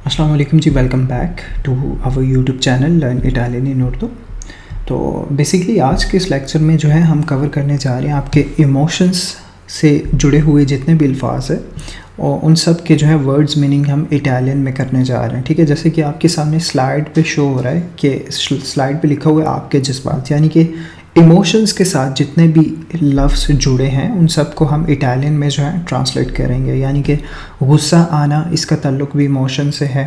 अस्सलाम वालेकुम जी, welcome back to our YouTube channel learn Italian in Urdu. तो बेसिकली आज के इस लेक्चर में जो है हम कवर करने जा रहे हैं आपके इमोशंस से जुड़े हुए जितने भी अल्फाज हैं और उन सब के जो है वर्ड्स मीनिंग हम इटालियन में करने जा रहे हैं। ठीक है, जैसे कि आपके सामने स्लाइड पे शो हो रहा है कि स्लाइड पे लिखा हुआ है आपके जज्बात, यानी कि इमोशंस के साथ जितने भी लफ्ज़ जुड़े हैं उन सब को हम इटालियन में जो है ट्रांसलेट करेंगे। यानी कि गुस्सा आना, इसका ताल्लुक भी इमोशन से है,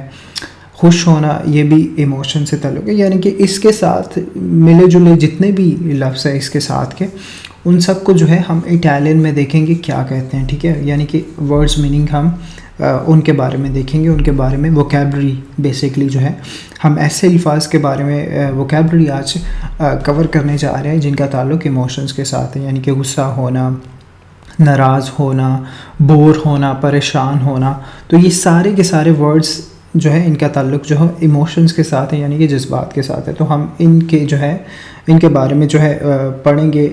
खुश होना ये भी इमोशन से ताल्लुक है। यानी कि इसके साथ मिले जुले जितने भी लफ्ज़ हैं इसके साथ के, उन सब को जो है हम इटालियन में देखेंगे क्या कहते हैं। ठीक है, यानी कि वर्ड्स मीनिंग हम उनके बारे में देखेंगे, उनके बारे में वोकैबलरी बेसिकली जो है हम ऐसे अल्फाज के बारे में वोकैबलरी आज कवर करने जा रहे हैं जिनका ताल्लुक इमोशंस के साथ है। यानी कि गुस्सा होना, नाराज़ होना, बोर होना, परेशान होना, तो ये सारे के सारे वर्ड्स जो है इनका ताल्लुक जो है इमोशंस के साथ है, यानी कि जज्बात के साथ है। तो हम इनके जो है इनके बारे में जो है पढ़ेंगे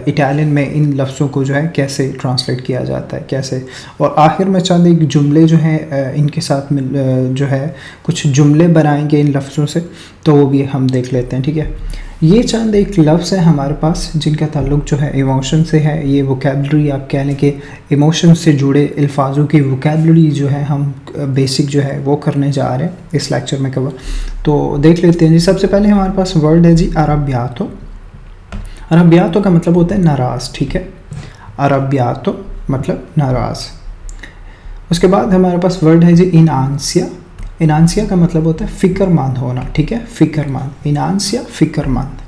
इटालियन में इन लफ्ज़ों को जो है कैसे ट्रांसलेट किया जाता है, कैसे। और आखिर में चंद एक जुमले जो हैं इनके साथ जो है कुछ जुमले बनाएंगे इन लफ्ज़ों से, तो वो भी हम देख लेते हैं। ठीक है, ये चंद एक लफ्ज़ है हमारे पास जिनका ताल्लुक जो है इमोशन से है। ये वोकैबलरी आप कह लें कि इमोशन से जुड़े अल्फाजों की वोकैबलरी जो है हम बेसिक जो है वो करने जा रहे हैं इस लेक्चर में कवर। तो देख लेते हैं जी। सबसे पहले हमारे पास वर्ड है जी अरब्बियातो। अरब्बियातो का मतलब होता है नाराज़। ठीक है, अरब्बियातो मतलब नाराज़। उसके बाद हमारे पास वर्ड है जी इनांसिया। इनांसिया का मतलब होता है फ़िक्रमंद होना। ठीक है, फ़िक्रमंद, इनांसिया फ़िक्रमंद।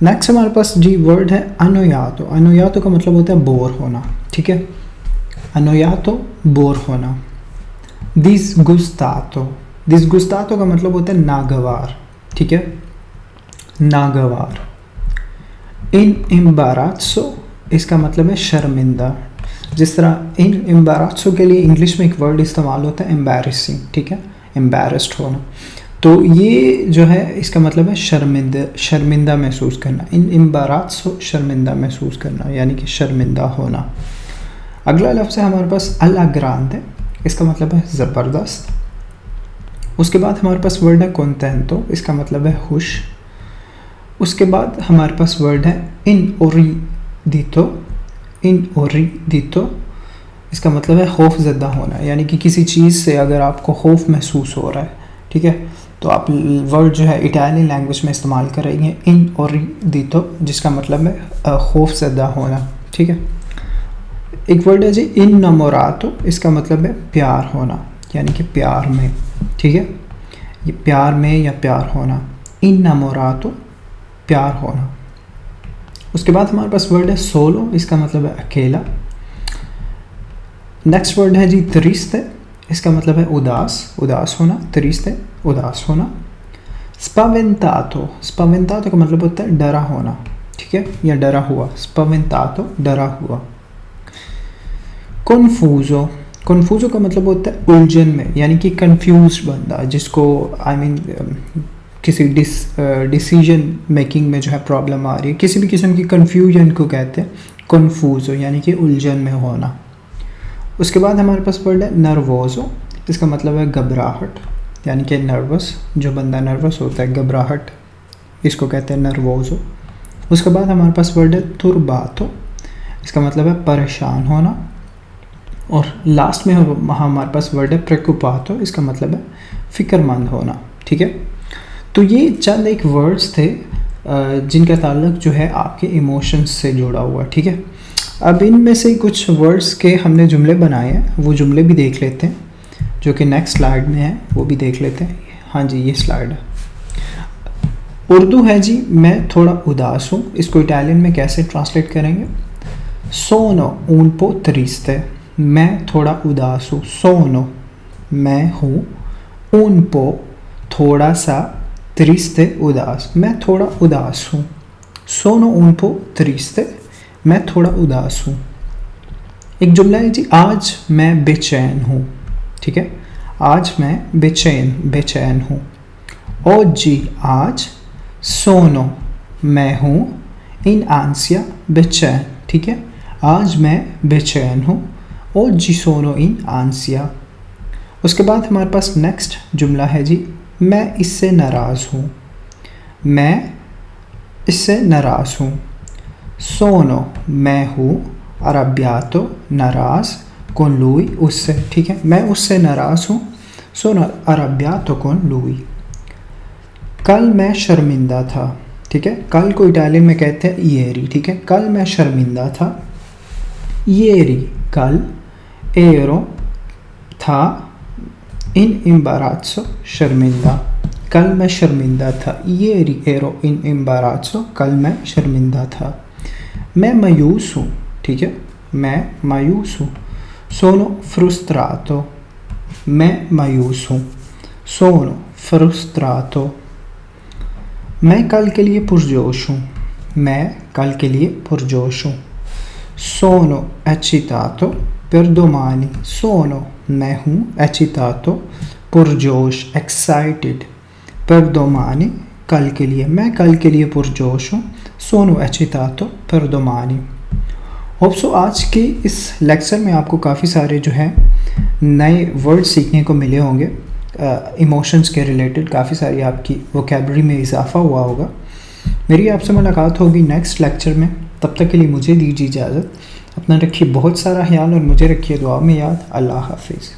नेक्स्ट हमारे पास जी वर्ड है अनोयातो। अनोयातो का मतलब होता है बोर होना। ठीक है, अनोयातो बोर होना। डिसगुस्तातो। डिसगुस्तातो का मतलब होता है नागवार। ठीक है, नागवार। इन इम्बाराज़ो, इसका मतलब है शर्मिंदा। जिस तरह इन इम्बाराज़ो के लिए इंग्लिश में एक वर्ड इस्तेमाल होता है एम्बैरेसिंग। ठीक है, एम्बैरेस्ड होना। तो ये जो है इसका मतलब है शर्मिंदा महसूस करना। इन इम्बाराज़ो शर्मिंदा महसूस करना, यानी कि शर्मिंदा होना। अगला लफ्ज़ है हमारे पास अल्ला ग्रांडे। इसका मतलब है ज़बरदस्त। उसके बाद हमारे पास वर्ड है कोंटेंटो। इसका मतलब है खुश। उसके बाद हमारे पास वर्ड है इनओरिडितो। इनओरिडितो इसका मतलब है खौफ ज़दा होना, यानी कि किसी चीज़ से अगर आपको खौफ महसूस हो रहा है, ठीक है, तो आप वर्ड जो है इटालियन लैंग्वेज में इस्तेमाल करेंगे इनओरिडितो, जिसका मतलब है खौफ ज़दा होना। ठीक है, एक वर्ड है जी इन्नामोरातो। इसका मतलब है प्यार होना, यानी कि प्यार में। ठीक है, ये प्यार में या प्यार होना, इन्नामोरातो प्यार होना। उसके बाद हमारे पास वर्ड है सोलो। इसका मतलब है अकेला। नेक्स्ट वर्ड है जी ट्रिस्टे। इसका मतलब है उदास, उदास होना। ट्रिस्टे उदास होना। स्पावेंतातो। स्पावेंतातो का मतलब होता है डरा होना। ठीक है, या डरा हुआ। स्पावेंतातो डरा हुआ। कन्फ्यूजो। कन्फ्यूजो का मतलब होता है उलझन में, यानी कि कंफ्यूज बंदा, जिसको किसी डिसीजन मेकिंग में जो है प्रॉब्लम आ रही है, किसी भी किस्म की कन्फ्यूजन को कहते हैं कन्फ्यूजो, यानी कि उलझन में होना। उसके बाद हमारे पास वर्ड है नर्वोजो। इसका मतलब है घबराहट, यानी कि नर्वस, जो बंदा नर्वस होता है, घबराहट, इसको कहते हैं नर्वोजो। उसके बाद हमारे पास वर्ड है तुर्बातो। इसका मतलब है परेशान होना। और लास्ट में हमारे पास वर्ड है प्रेकुपातो। इसका मतलब है फ़िक्रमंद होना। ठीक है, तो ये चंद एक वर्ड्स थे जिनका ताल्लुक जो है आपके इमोशंस से जुड़ा हुआ। ठीक है, अब इनमें से कुछ वर्ड्स के हमने जुमले बनाए हैं, वो जुमले भी देख लेते हैं, जो कि नेक्स्ट स्लाइड में है, वो भी देख लेते हैं। हाँ जी, ये स्लाइड है। उर्दू है जी मैं थोड़ा उदास हूँ। इसको इटालियन में कैसे ट्रांसलेट करेंगे? सोनो un po triste। मैं थोड़ा उदास हूँ। सोनो मैं हूँ, un po थोड़ा सा, triste उदास, मैं थोड़ा उदास हूँ। सोनो un po triste मैं थोड़ा उदास हूँ। एक जुमला है जी आज मैं बेचैन हूँ। ठीक है, आज मैं बेचैन हूँ। oggi आज, सोनो मैं हूँ, इन आंसिया बेचैन। ठीक है, आज मैं बेचैन हूँ। oggi sono in ansia। उसके बाद हमारे पास नेक्स्ट जुमला है जी, मैं इससे नाराज़ हूँ। मैं इससे नाराज़ हूँ। सोनो मैं हूँ, अरबियातो नाराज़, con lui उससे, ठीक है, मैं उससे नाराज़ हूँ। सोनो अरबियातो con lui। कल मैं शर्मिंदा था, ठीक है, कल को इटालियन में कहते हैं इएरी, ठीक है, कल मैं शर्मिंदा था। इएरी कल, एरो था, इन इम्बाराज़ो शर्मिंदा, कल मैं शर्मिंदा था। इएरी एरो इन इम्बाराज़ो, कल मैं शर्मिंदा था। मैं मायूस हूँ, ठीक है, मैं मायूस हूँ। सोनो फ्रुस्त्रातो, मैं मायूस हूँ। सोनो फ्रुस्त्रातो। मैं कल के लिए पुरजोश हूँ। मैं कल के लिए पुरजोश हूँ। सोनो eccitato per domani। सोनो मैं हूँ, eccitato पुरजोश, एक्साइटेड, per domani कल के लिए, मैं कल के लिए पुरजोश हूँ। सोनो eccitato per domani। Hope so आज के इस लेक्चर में आपको काफ़ी सारे जो है नए वर्ड सीखने को मिले होंगे। इमोशंस के रिलेटेड काफ़ी सारी आपकी वोकैबलरी में इजाफा हुआ होगा। मेरी आपसे मुलाकात होगी नेक्स्ट लेक्चर में। तब तक के लिए मुझे दीजिए इजाज़त। अपना रखिए बहुत सारा ख्याल और मुझे रखिए दुआ में याद। अल्लाह हाफिज़।